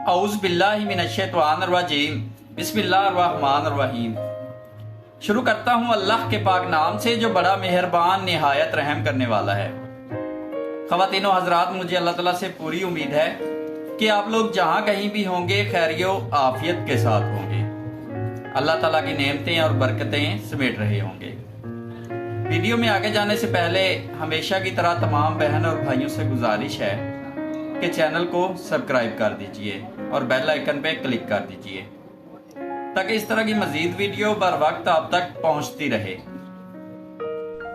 औज़ु बिल्लाहि मिनश्शैतानिर्रजीम बिस्मिल्लाहिर्रहमानिर्रहीम। शुरू करता हूँ अल्लाह के पाक नाम से जो बड़ा मेहरबान निहायत रहम करने वाला है। ख़वातीनो हज़रात, मुझे अल्लाह ताला से पूरी उम्मीद है कि आप लोग जहाँ कहीं भी होंगे खैरियो आफियत के साथ होंगे, अल्लाह ताला की नेमतें और बरकतें समेट रहे होंगे। वीडियो में आगे जाने से पहले हमेशा की तरह तमाम बहन और भाइयों से गुजारिश है कि चैनल को सब्सक्राइब कर दीजिए और बेल आइकन पे क्लिक कर दीजिए ताकि इस तरह की मजीद वीडियो बर वक्त आप तक पहुंचती रहे।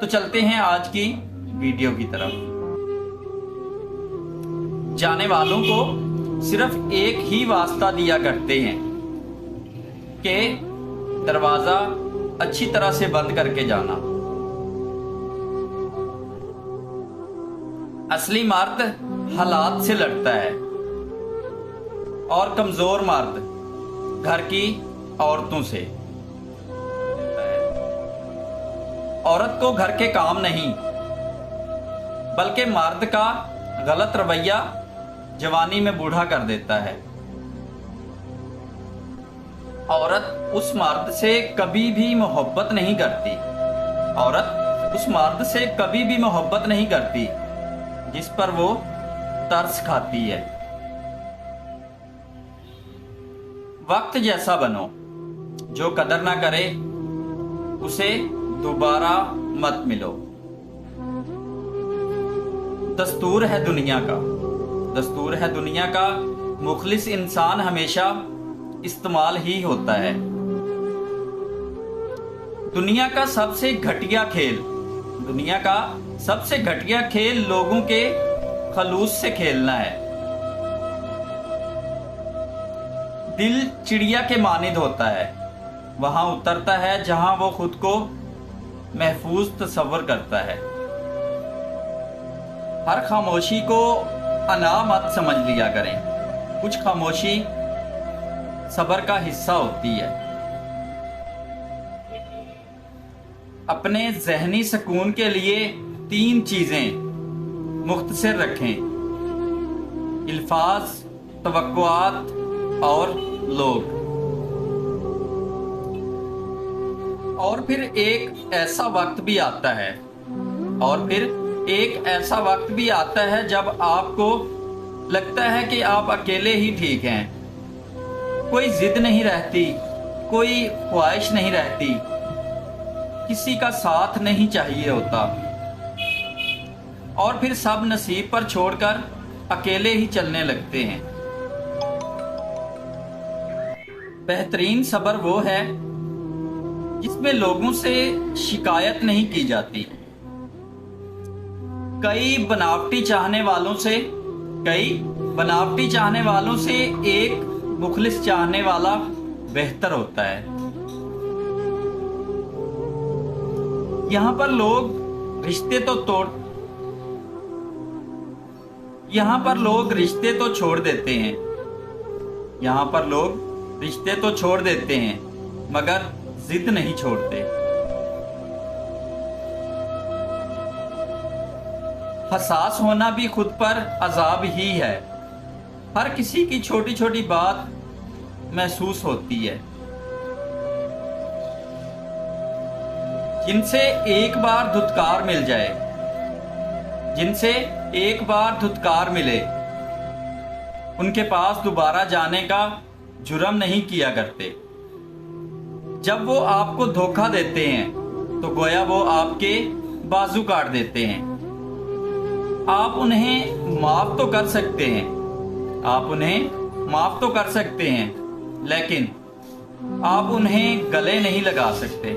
तो चलते हैं आज की वीडियो की तरफ। जाने वालों को सिर्फ एक ही वास्ता दिया करते हैं कि दरवाजा अच्छी तरह से बंद करके जाना। असली मर्द हालात से लड़ता है और कमजोर मर्द घर की औरतों से। औरत को घर के काम नहीं बल्कि मर्द का गलत रवैया जवानी में बूढ़ा कर देता है। औरत उस मर्द से कभी भी मोहब्बत नहीं करती। औरत उस मर्द से कभी भी मोहब्बत नहीं करती जिस पर वो तरस खाती है। वक्त जैसा बनो, जो कदर ना करे उसे दोबारा मत मिलो। दस्तूर है दुनिया का, दस्तूर है दुनिया का, मुखलिस इंसान हमेशा इस्तेमाल ही होता है। दुनिया का सबसे घटिया खेल, दुनिया का सबसे घटिया खेल लोगों के खलूस से खेलना है। दिल चिड़िया के मानिंद होता है, वहां उतरता है जहां वो खुद को महफूज तस्वर करता है। हर खामोशी को अना मत समझ लिया करें, कुछ खामोशी सब्र का हिस्सा होती है। अपने ज़हनी सुकून के लिए 3 चीजें मुख्तसर रखें: इल्फाज, तवक्कुआत और लोग। और फिर एक ऐसा वक्त भी आता है, और फिर एक ऐसा वक्त भी आता है जब आपको लगता है कि आप अकेले ही ठीक हैं। कोई जिद नहीं रहती, कोई ख्वाहिश नहीं रहती, किसी का साथ नहीं चाहिए होता। और फिर सब नसीब पर छोड़कर अकेले ही चलने लगते हैं। बेहतरीन सब्र वो है जिसमें लोगों से शिकायत नहीं की जाती। कई बनावटी चाहने वालों से एक मुखलिस चाहने वाला बेहतर होता है। यहाँ पर लोग रिश्ते तो छोड़ देते हैं, यहाँ पर लोग रिश्ते तो छोड़ देते हैं मगर जिद नहीं छोड़ते। हसास होना भी खुद पर अजाब ही है। हर किसी की छोटी छोटी बात महसूस होती है। जिनसे एक बार धुतकार मिल जाए, जिनसे एक बार धुतकार मिले, उनके पास दोबारा जाने का जुर्म नहीं किया करते। जब वो आपको धोखा देते हैं तो गोया वो आपके बाजू काट देते हैं। आप उन्हें माफ तो कर सकते हैं, आप उन्हें माफ तो कर सकते हैं, लेकिन आप उन्हें गले नहीं लगा सकते।